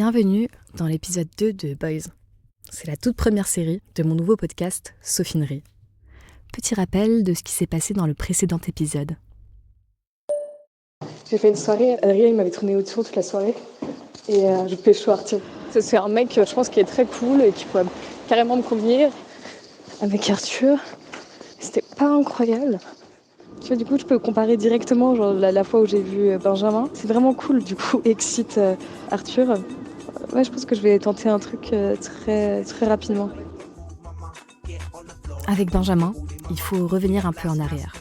Bienvenue dans l'épisode 2 de Boys. C'est la toute première série de mon nouveau podcast Sophinerie. Petit rappel de ce qui s'est passé dans le précédent épisode. J'ai fait une soirée, Adrien il m'avait tourné autour toute la soirée et je pécho Arthur. C'est un mec je pense qui est très cool et qui pourrait carrément me convenir. Avec Arthur, c'était pas incroyable. Tu vois, du coup je peux comparer directement genre, la fois où j'ai vu Benjamin. C'est vraiment cool, du coup excite Arthur. Ouais, je pense que je vais tenter un truc très rapidement. Avec Benjamin, il faut revenir un peu en arrière.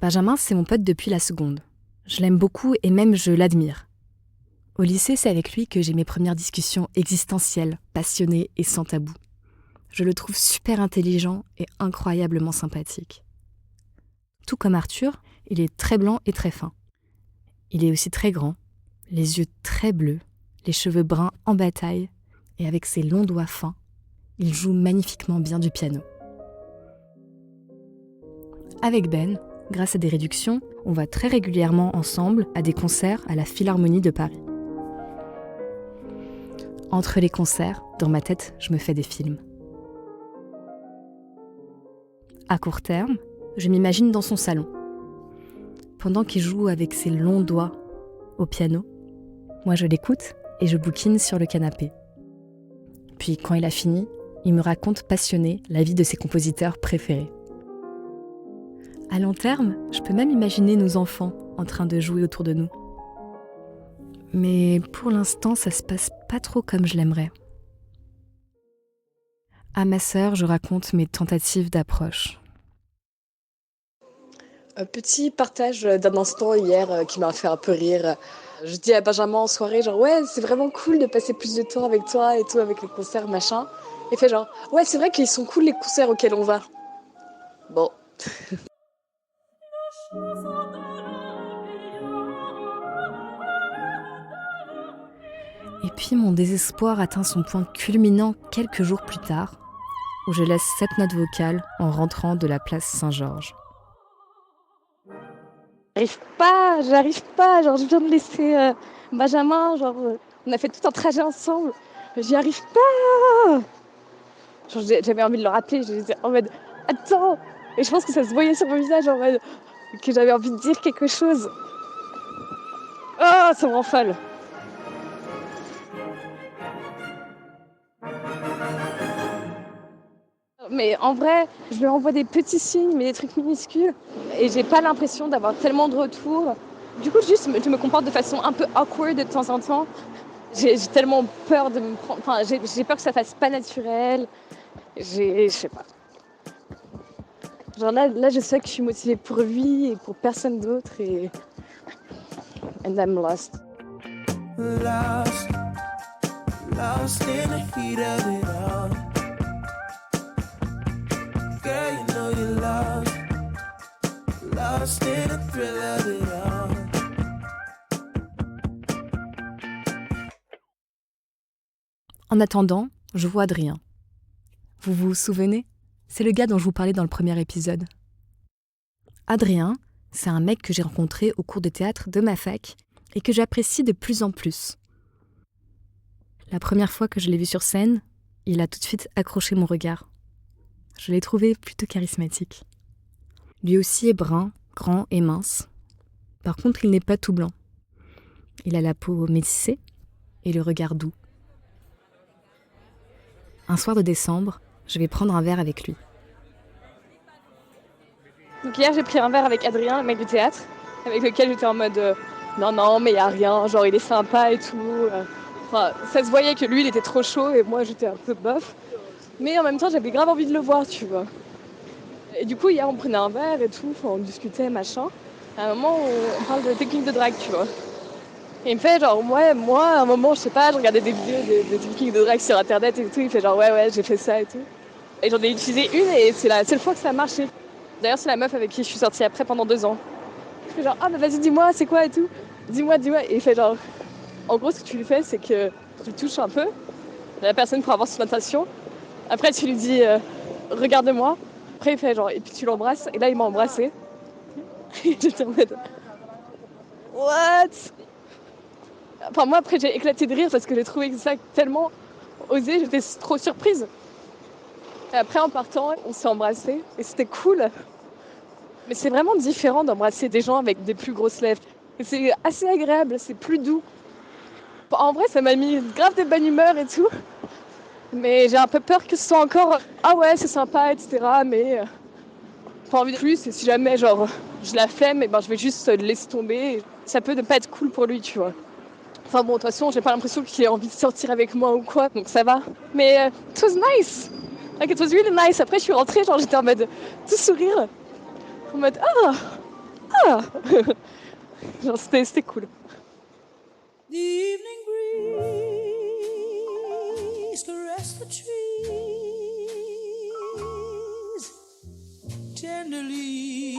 Benjamin, c'est mon pote depuis la seconde. Je l'aime beaucoup et même je l'admire. Au lycée, c'est avec lui que j'ai mes premières discussions existentielles, passionnées et sans tabou. Je le trouve super intelligent et incroyablement sympathique. Tout comme Arthur, il est très blanc et très fin. Il est aussi très grand, les yeux très bleus, les cheveux bruns en bataille, et avec ses longs doigts fins, il joue magnifiquement bien du piano. Avec Ben, grâce à des réductions, on va très régulièrement ensemble à des concerts à la Philharmonie de Paris. Entre les concerts, dans ma tête, je me fais des films. À court terme, je m'imagine dans son salon. Pendant qu'il joue avec ses longs doigts au piano, moi je l'écoute et je bouquine sur le canapé. Puis quand il a fini, il me raconte passionné la vie de ses compositeurs préférés. À long terme, je peux même imaginer nos enfants en train de jouer autour de nous. Mais pour l'instant, ça se passe pas trop comme je l'aimerais. À ma sœur, je raconte mes tentatives d'approche. Un petit partage d'un instant hier qui m'a fait un peu rire. Je dis à Benjamin en soirée, genre ouais, c'est vraiment cool de passer plus de temps avec toi et tout, avec les concerts, machin. Il fait genre, ouais, c'est vrai qu'ils sont cool les concerts auxquels on va. Bon. Et puis mon désespoir atteint son point culminant quelques jours plus tard, où je laisse cette note vocale en rentrant de la place Saint-Georges. J'arrive pas, genre je viens de laisser Benjamin, genre on a fait tout un trajet ensemble, j'y arrive pas. Genre j'avais envie de le rappeler, je disais en mode attends, et je pense que ça se voyait sur mon visage en mode que j'avais envie de dire quelque chose. Oh, ça me rend folle. Mais en vrai, je lui envoie des petits signes, mais des trucs minuscules. Et j'ai pas l'impression d'avoir tellement de retours. Du coup, juste, je me comporte de façon un peu awkward de temps en temps. J'ai tellement peur de me prendre... Enfin, j'ai peur que ça fasse pas naturel. Je sais pas. Genre là, je sais que je suis motivée pour lui et pour personne d'autre. Et... And I'm lost. Lost in the heat of it all. Girl, you know you're lost in the thrill of it all. En attendant, je vois Adrien. Vous vous souvenez ? C'est le gars dont je vous parlais dans le premier épisode. Adrien, c'est un mec que j'ai rencontré au cours de théâtre de ma fac et que j'apprécie de plus en plus. La première fois que je l'ai vu sur scène, il a tout de suite accroché mon regard. Je l'ai trouvé plutôt charismatique. Lui aussi est brun, grand et mince. Par contre, il n'est pas tout blanc. Il a la peau métissée et le regard doux. Un soir de décembre, je vais prendre un verre avec lui. Donc hier, j'ai pris un verre avec Adrien, le mec du théâtre, avec lequel j'étais en mode non, mais y a rien, genre il est sympa et tout. Enfin, ça se voyait que lui, il était trop chaud et moi, j'étais un peu bof. Mais en même temps, j'avais grave envie de le voir, tu vois. Et du coup, hier, on prenait un verre et tout, on discutait, machin. À un moment, on parle de technique de drague, tu vois. Et il me fait genre, ouais, moi, à un moment, je sais pas, je regardais des vidéos de techniques de drague sur internet et tout. Il fait genre, ouais, j'ai fait ça et tout. Et j'en ai utilisé une et c'est la seule fois que ça a marché. D'ailleurs, c'est la meuf avec qui je suis sortie après pendant 2 ans. Je fais genre, ah, bah vas-y, dis-moi, c'est quoi et tout. Dis-moi. Et il fait genre, en gros, ce que tu lui fais, c'est que tu le touches un peu, la personne pour avoir son attention. Après, tu lui dis, regarde-moi. Après, il fait genre, et puis tu l'embrasses. Et là, il m'a embrassée. Et j'étais en mode, what? Enfin, moi, après, j'ai éclaté de rire parce que j'ai trouvé ça tellement osé, j'étais trop surprise. Et après, en partant, on s'est embrassés et c'était cool. Mais c'est vraiment différent d'embrasser des gens avec des plus grosses lèvres. Et c'est assez agréable, c'est plus doux. En vrai, ça m'a mis grave de bonne humeur et tout. Mais j'ai un peu peur que ce soit encore ah ouais, c'est sympa, etc. Mais pas envie de plus. Et si jamais genre je la flemme, et ben je vais juste le laisser tomber. Ça peut ne pas être cool pour lui, tu vois. Enfin bon, de toute façon, j'ai pas l'impression qu'il ait envie de sortir avec moi ou quoi, donc ça va. Mais it was nice. Like it was really nice. Après, je suis rentrée, genre j'étais en mode tout sourire, en mode ah. Genre c'était cool. The evening breeze caressed the trees tenderly.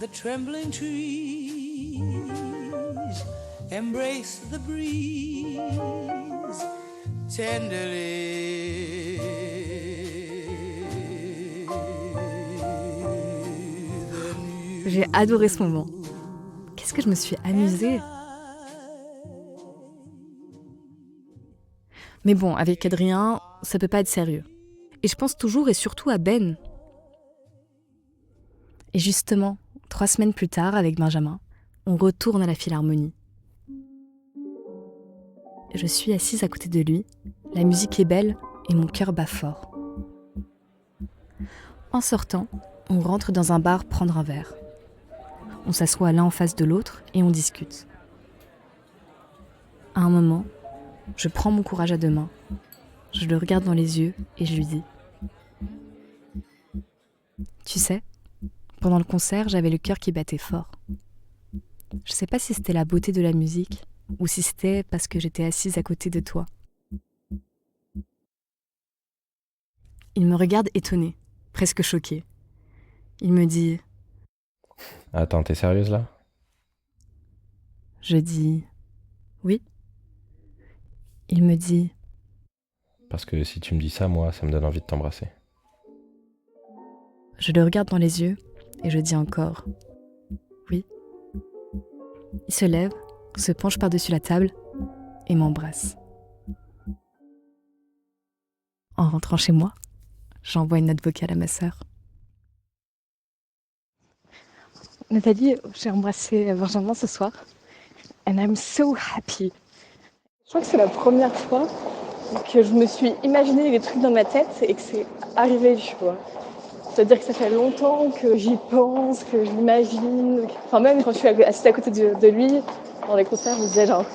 The trembling trees embraced the breeze tenderly. J'ai adoré ce moment. Qu'est-ce que je me suis amusée. Mais bon, avec Adrien, ça peut pas être sérieux. Et je pense toujours et surtout à Ben. Et justement, 3 semaines plus tard, avec Benjamin, on retourne à la Philharmonie. Je suis assise à côté de lui, la musique est belle et mon cœur bat fort. En sortant, on rentre dans un bar prendre un verre. On s'assoit l'un en face de l'autre et on discute. À un moment, je prends mon courage à 2 mains. Je le regarde dans les yeux et je lui dis « Tu sais, pendant le concert, j'avais le cœur qui battait fort. Je sais pas si c'était la beauté de la musique ou si c'était parce que j'étais assise à côté de toi. » Il me regarde étonné, presque choqué. Il me dit « Attends, t'es sérieuse là ? » Je dis « Oui ». Il me dit « Parce que si tu me dis ça, moi, ça me donne envie de t'embrasser. » Je le regarde dans les yeux et je dis encore « Oui ». Il se lève, se penche par-dessus la table et m'embrasse. En rentrant chez moi, j'envoie une note vocale à ma sœur. Nathalie, j'ai embrassé Benjamin ce soir. And I'm so happy. Je crois que c'est la première fois que je me suis imaginé les trucs dans ma tête et que c'est arrivé, tu vois. C'est-à-dire que ça fait longtemps que j'y pense, que je l'imagine. Enfin, même quand je suis assise à côté de lui, dans les concerts, je me disais genre,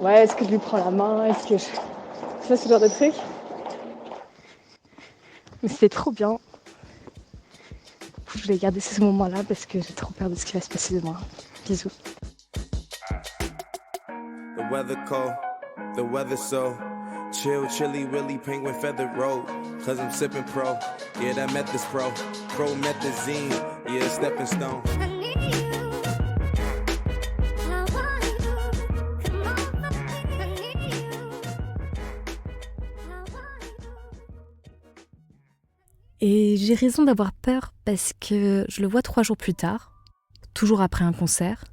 ouais, est-ce que je lui prends la main, est-ce que je... Tu vois, ce genre de truc. Mais c'était trop bien. Je voulais garder ce moment-là parce que j'ai trop peur de ce qui va se passer demain. Bisous. The weather cold, the weather so chill, chilly, willy, penguin feather road. Cause I'm sipping pro, yeah, that met this pro. Pro methazine, yeah, stepping stone. Et j'ai raison d'avoir peur parce que je le vois 3 jours plus tard, toujours après un concert.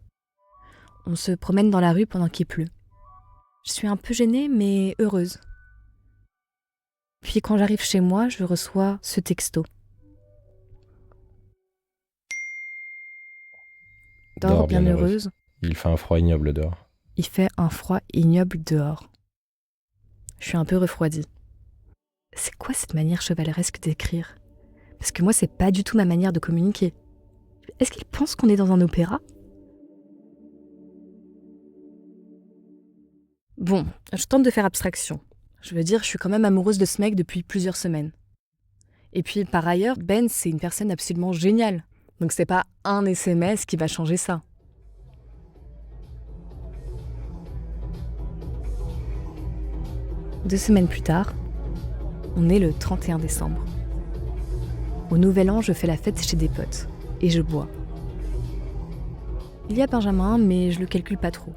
On se promène dans la rue pendant qu'il pleut. Je suis un peu gênée mais heureuse. Puis quand j'arrive chez moi, je reçois ce texto. Dors bien heureuse. Il fait un froid ignoble dehors. Il fait un froid ignoble dehors. Je suis un peu refroidie. C'est quoi cette manière chevaleresque d'écrire ? Parce que moi, c'est pas du tout ma manière de communiquer. Est-ce qu'il pense qu'on est dans un opéra ? Bon, je tente de faire abstraction. Je veux dire, je suis quand même amoureuse de ce mec depuis plusieurs semaines. Et puis, par ailleurs, Ben, c'est une personne absolument géniale. Donc c'est pas un SMS qui va changer ça. Deux semaines plus tard, on est le 31 décembre. Au Nouvel An, je fais la fête chez des potes et je bois. Il y a Benjamin, mais je le calcule pas trop.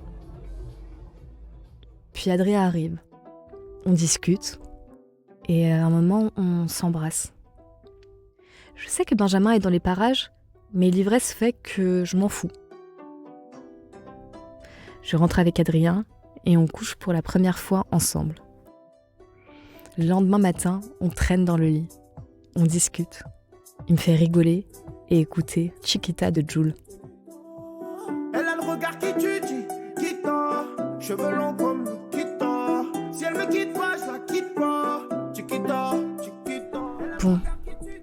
Puis Adrien arrive. On discute et à un moment, on s'embrasse. Je sais que Benjamin est dans les parages, Mais l'ivresse fait que je m'en fous. Je rentre avec Adrien et on couche pour la première fois ensemble. Le lendemain matin, on traîne dans le lit. On discute. Il me fait rigoler et écouter Chiquita de Jul. Elle a le regard qui tue, Chiquita. Cheveux longs comme Nikita. Si elle me quitte pas, je la quitte pas. Chiquita, Chiquita. Bon,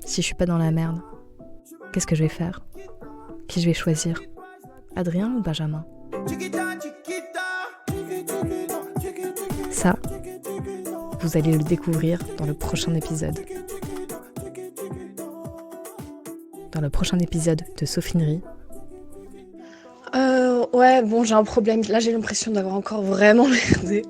si je suis pas dans la merde, qu'est-ce que je vais faire ? Qui je vais choisir ? Adrien ou Benjamin ? Ça, vous allez le découvrir dans le prochain épisode. Dans le prochain épisode de Sophinerie. Ouais, bon, j'ai un problème. Là, j'ai l'impression d'avoir encore vraiment merdé.